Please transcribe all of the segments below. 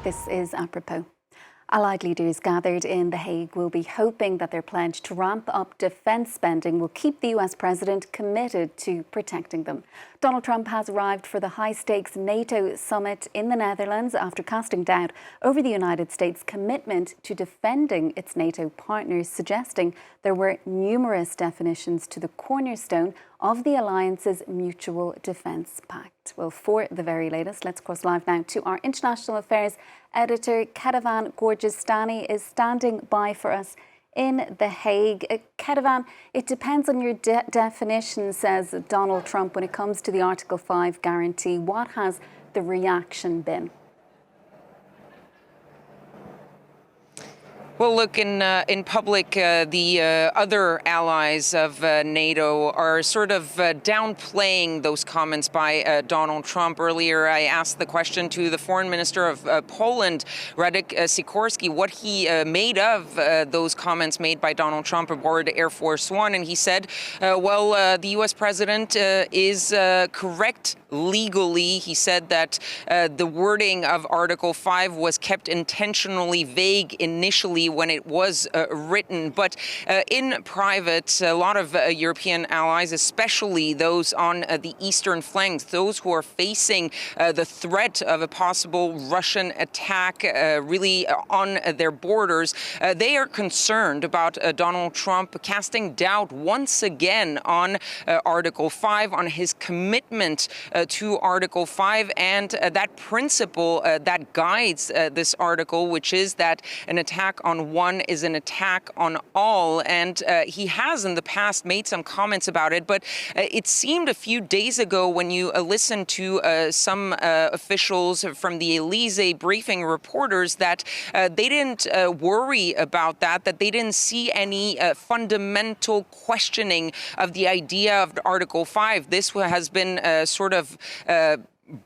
This is apropos. Allied leaders gathered in The Hague will be hoping that their pledge to ramp up defence spending will keep the US president committed to protecting them. Donald Trump has arrived for the high-stakes NATO summit in the Netherlands after casting doubt over the United States' commitment to defending its NATO partners, suggesting there were numerous definitions to the cornerstone of the alliance's mutual defence pact. Well, for the very latest, let's cross live now to our international affairs editor. Kethevane Gorjestani is standing by for us in The Hague. Kethevane, it depends on your definition, says Donald Trump, when it comes to the Article 5 guarantee. What has the reaction been? Well, look, in public, the other allies of NATO are sort of downplaying those comments by Donald Trump. Earlier, I asked the question to the foreign minister of Poland, Radek Sikorski, what he made of those comments made by Donald Trump aboard Air Force One. And he said, the U.S. president is correct legally. He said that the wording of Article 5 was kept intentionally vague initially when it was written. But in private, a lot of European allies, especially those on the eastern flanks, those who are facing the threat of a possible Russian attack really on their borders, they are concerned about Donald Trump casting doubt once again on Article 5, on his commitment to Article 5 and that principle that guides this article, which is that an attack on one is an attack on all. And he has in the past made some comments about it, but it seemed a few days ago when you listened to some officials from the Elysee briefing reporters that they didn't worry about that they didn't see any fundamental questioning of the idea of Article 5. This has been sort of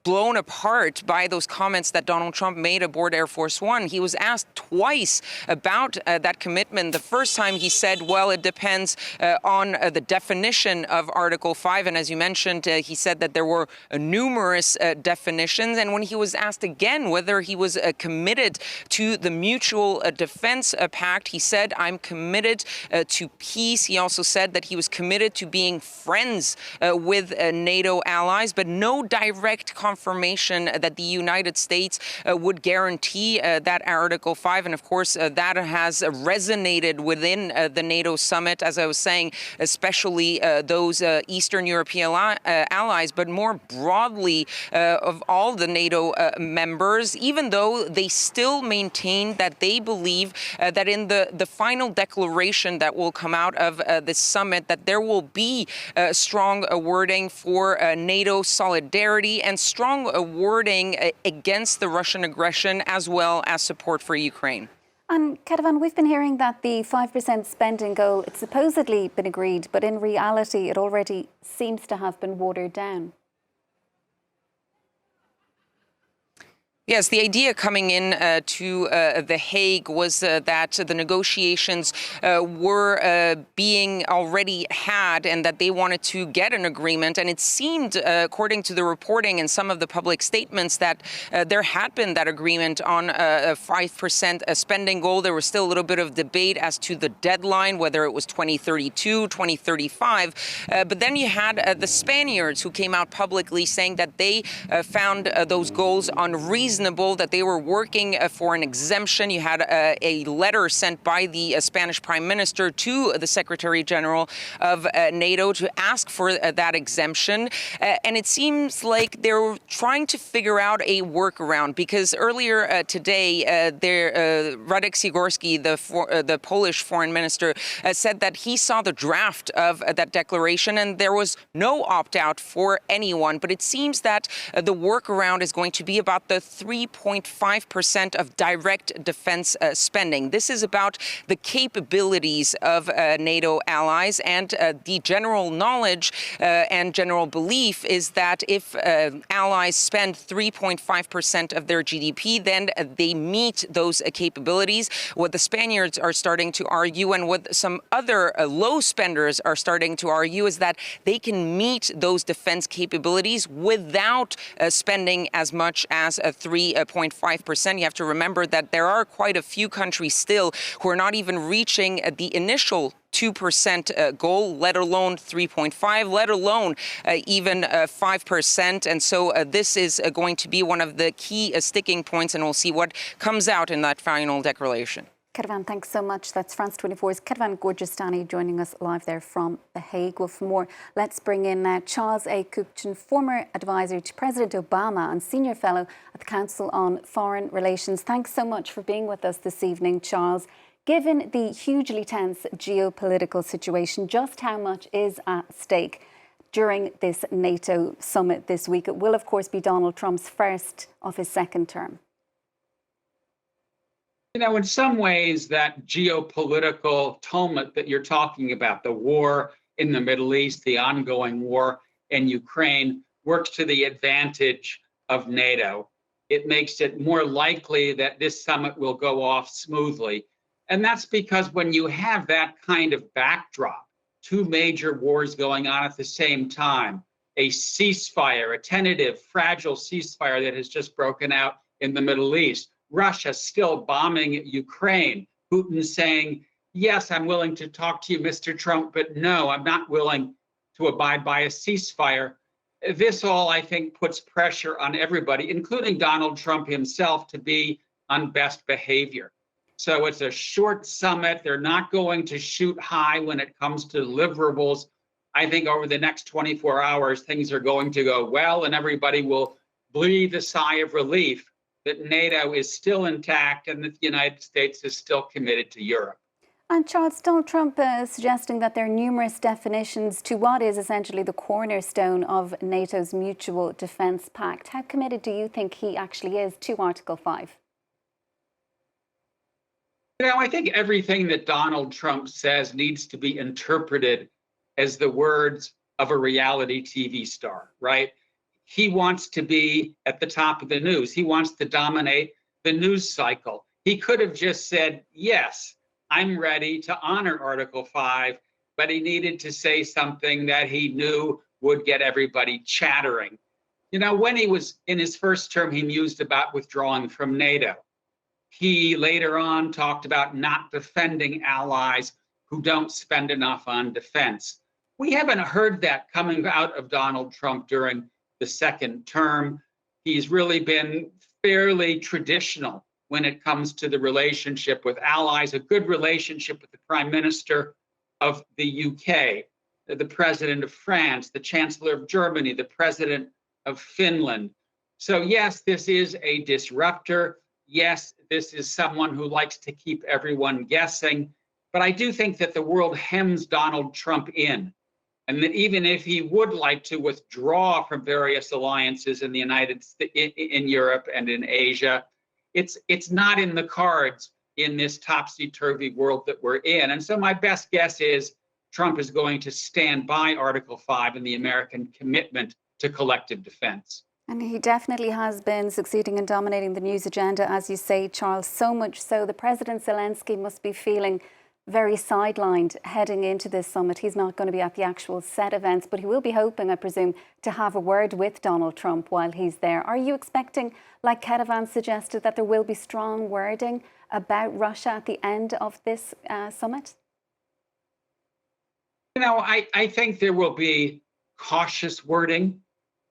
blown apart by those comments that Donald Trump made aboard Air Force One. He was asked twice about that commitment. The first time he said, well, it depends on the definition of Article 5. And as you mentioned, he said that there were numerous definitions. And when he was asked again whether he was committed to the mutual defense pact, he said, I'm committed to peace. He also said that he was committed to being friends with NATO allies, but no direct confirmation that the United States would guarantee that Article 5. And of course, that has resonated within the NATO summit, as I was saying, especially those Eastern European allies, but more broadly of all the NATO members, even though they still maintain that they believe that in the final declaration that will come out of this summit, that there will be strong wording for NATO solidarity and strong wording against the Russian aggression, as well as support for Ukraine. And Kethevane, we've been hearing that the 5% spending goal, it's supposedly been agreed, but in reality, it already seems to have been watered down. Yes, the idea coming in to The Hague was that the negotiations were being already had and that they wanted to get an agreement. And it seemed, according to the reporting and some of the public statements, that there had been that agreement on a 5% spending goal. There was still a little bit of debate as to the deadline, whether it was 2032, 2035. But then you had the Spaniards who came out publicly saying that they found those goals unreasonable, that they were working for an exemption. You had a letter sent by the Spanish Prime Minister to the Secretary General of NATO to ask for that exemption. And it seems like they're trying to figure out a workaround, because earlier today, Radek Sikorski, the Polish foreign minister, said that he saw the draft of that declaration and there was no opt-out for anyone. But it seems that the workaround is going to be about the 3.5% of direct defense spending. This is about the capabilities of NATO allies, and the general knowledge and general belief is that if allies spend 3.5% of their GDP, then they meet those capabilities. What the Spaniards are starting to argue, and what some other low spenders are starting to argue, is that they can meet those defense capabilities without spending as much as 3%. 3.5%. You have to remember that there are quite a few countries still who are not even reaching the initial 2% goal, let alone 3.5, let alone even 5%. And so this is going to be one of the key sticking points, and we'll see what comes out in that final declaration. Kethevane, thanks so much. That's France 24's Kethevane Gorjestani joining us live there from The Hague. Well, for more, let's bring in Charles A. Kupchan, former advisor to President Obama and senior fellow at the Council on Foreign Relations. Thanks so much for being with us this evening, Charles. Given the hugely tense geopolitical situation, just how much is at stake during this NATO summit this week? It will, of course, be Donald Trump's first of his second term. You know, in some ways, that geopolitical tumult that you're talking about, the war in the Middle East, the ongoing war in Ukraine, works to the advantage of NATO. It makes it more likely that this summit will go off smoothly. And that's because when you have that kind of backdrop, two major wars going on at the same time, a ceasefire, a tentative, fragile ceasefire that has just broken out in the Middle East, Russia still bombing Ukraine, Putin saying, yes, I'm willing to talk to you, Mr. Trump, but no, I'm not willing to abide by a ceasefire. This all, I think, puts pressure on everybody, including Donald Trump himself, to be on best behavior. So it's a short summit. They're not going to shoot high when it comes to deliverables. I think over the next 24 hours, things are going to go well, and everybody will breathe a sigh of relief that NATO is still intact and that the United States is still committed to Europe. And Charles, Donald Trump is suggesting that there are numerous definitions to what is essentially the cornerstone of NATO's mutual defence pact. How committed do you think he actually is to Article 5? You know, I think everything that Donald Trump says needs to be interpreted as the words of a reality TV star, right? He wants to be at the top of the news. He wants to dominate the news cycle. He could have just said, yes, I'm ready to honor Article 5, but he needed to say something that he knew would get everybody chattering. You know, when he was in his first term, he mused about withdrawing from NATO. He later on talked about not defending allies who don't spend enough on defense. We haven't heard that coming out of Donald Trump during the second term. He's really been fairly traditional when it comes to the relationship with allies, a good relationship with the Prime Minister of the UK, the President of France, the Chancellor of Germany, the President of Finland. So yes, this is a disruptor. Yes, this is someone who likes to keep everyone guessing. But I do think that the world hems Donald Trump in. And that even if he would like to withdraw from various alliances in the in Europe and in Asia, it's not in the cards in this topsy-turvy world that we're in. And so my best guess is Trump is going to stand by Article 5 and the American commitment to collective defense. And he definitely has been succeeding in dominating the news agenda, as you say, Charles, so much so the President Zelensky must be feeling very sidelined heading into this summit. He's not going to be at the actual set events, but he will be hoping, I presume, to have a word with Donald Trump while he's there. Are you expecting, like Kethevane suggested, that there will be strong wording about Russia at the end of this summit? You know, I think there will be cautious wording,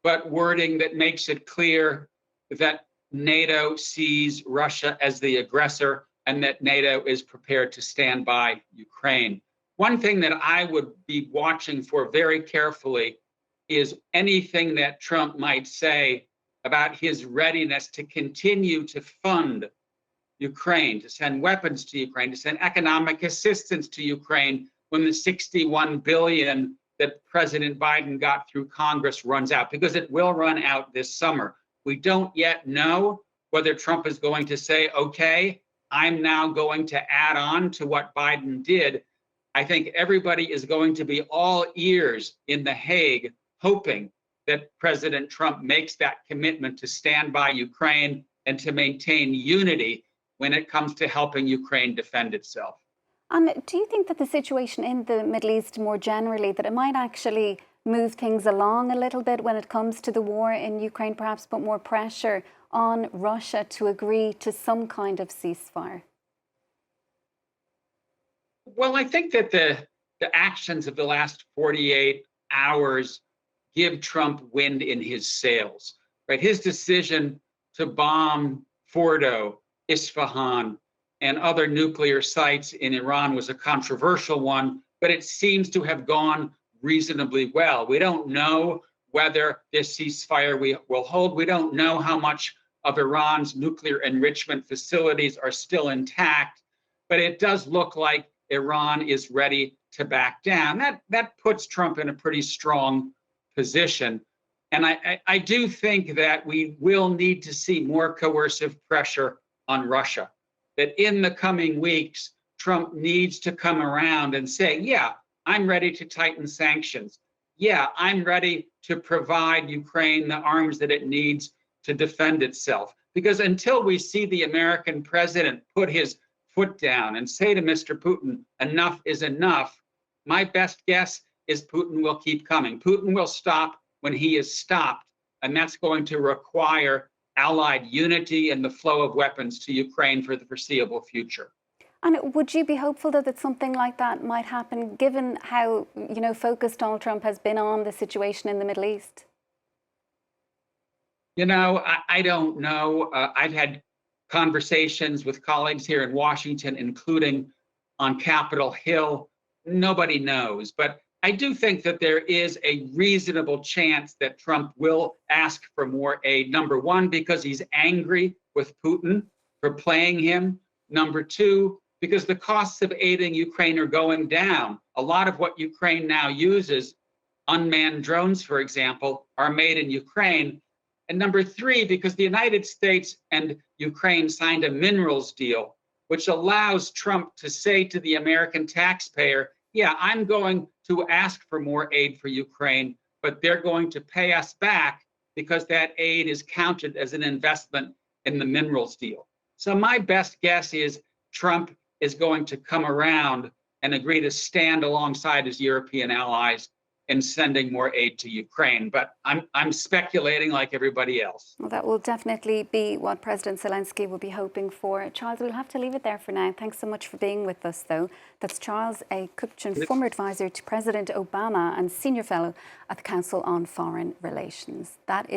but wording that makes it clear that NATO sees Russia as the aggressor and that NATO is prepared to stand by Ukraine. One thing that I would be watching for very carefully is anything that Trump might say about his readiness to continue to fund Ukraine, to send weapons to Ukraine, to send economic assistance to Ukraine when the $61 billion that President Biden got through Congress runs out, because it will run out this summer. We don't yet know whether Trump is going to say, okay, I'm now going to add on to what Biden did. I think everybody is going to be all ears in The Hague, hoping that President Trump makes that commitment to stand by Ukraine and to maintain unity when it comes to helping Ukraine defend itself. Do you think that the situation in the Middle East more generally, that it might actually move things along a little bit when it comes to the war in Ukraine, perhaps put more pressure on Russia to agree to some kind of ceasefire? Well, I think that the actions of the last 48 hours give Trump wind in his sails, right? His decision to bomb Fordo, Isfahan, and other nuclear sites in Iran was a controversial one, but it seems to have gone reasonably well. We don't know whether this ceasefire will hold. We don't know how much of Iran's nuclear enrichment facilities are still intact, but it does look like Iran is ready to back down. That puts Trump in a pretty strong position. And I do think that we will need to see more coercive pressure on Russia, that in the coming weeks, Trump needs to come around and say, yeah, I'm ready to tighten sanctions. Yeah, I'm ready to provide Ukraine the arms that it needs to defend itself. Because until we see the American president put his foot down and say to Mr. Putin, enough is enough, my best guess is Putin will keep coming. Putin will stop when he is stopped, and that's going to require allied unity and the flow of weapons to Ukraine for the foreseeable future. And would you be hopeful that something like that might happen, given how, focused Donald Trump has been on the situation in the Middle East? I don't know. I've had conversations with colleagues here in Washington, including on Capitol Hill. Nobody knows. But I do think that there is a reasonable chance that Trump will ask for more aid. Number one, because he's angry with Putin for playing him. Number two, because the costs of aiding Ukraine are going down. A lot of what Ukraine now uses, unmanned drones, for example, are made in Ukraine. And number three, because the United States and Ukraine signed a minerals deal, which allows Trump to say to the American taxpayer, yeah, I'm going to ask for more aid for Ukraine, but they're going to pay us back because that aid is counted as an investment in the minerals deal. So my best guess is Trump is going to come around and agree to stand alongside his European allies in sending more aid to Ukraine. But I'm speculating like everybody else. Well, that will definitely be what President Zelensky will be hoping for. Charles, we'll have to leave it there for now. Thanks so much for being with us, though. That's Charles A. Kupchan, former advisor to President Obama and senior fellow at the Council on Foreign Relations. That is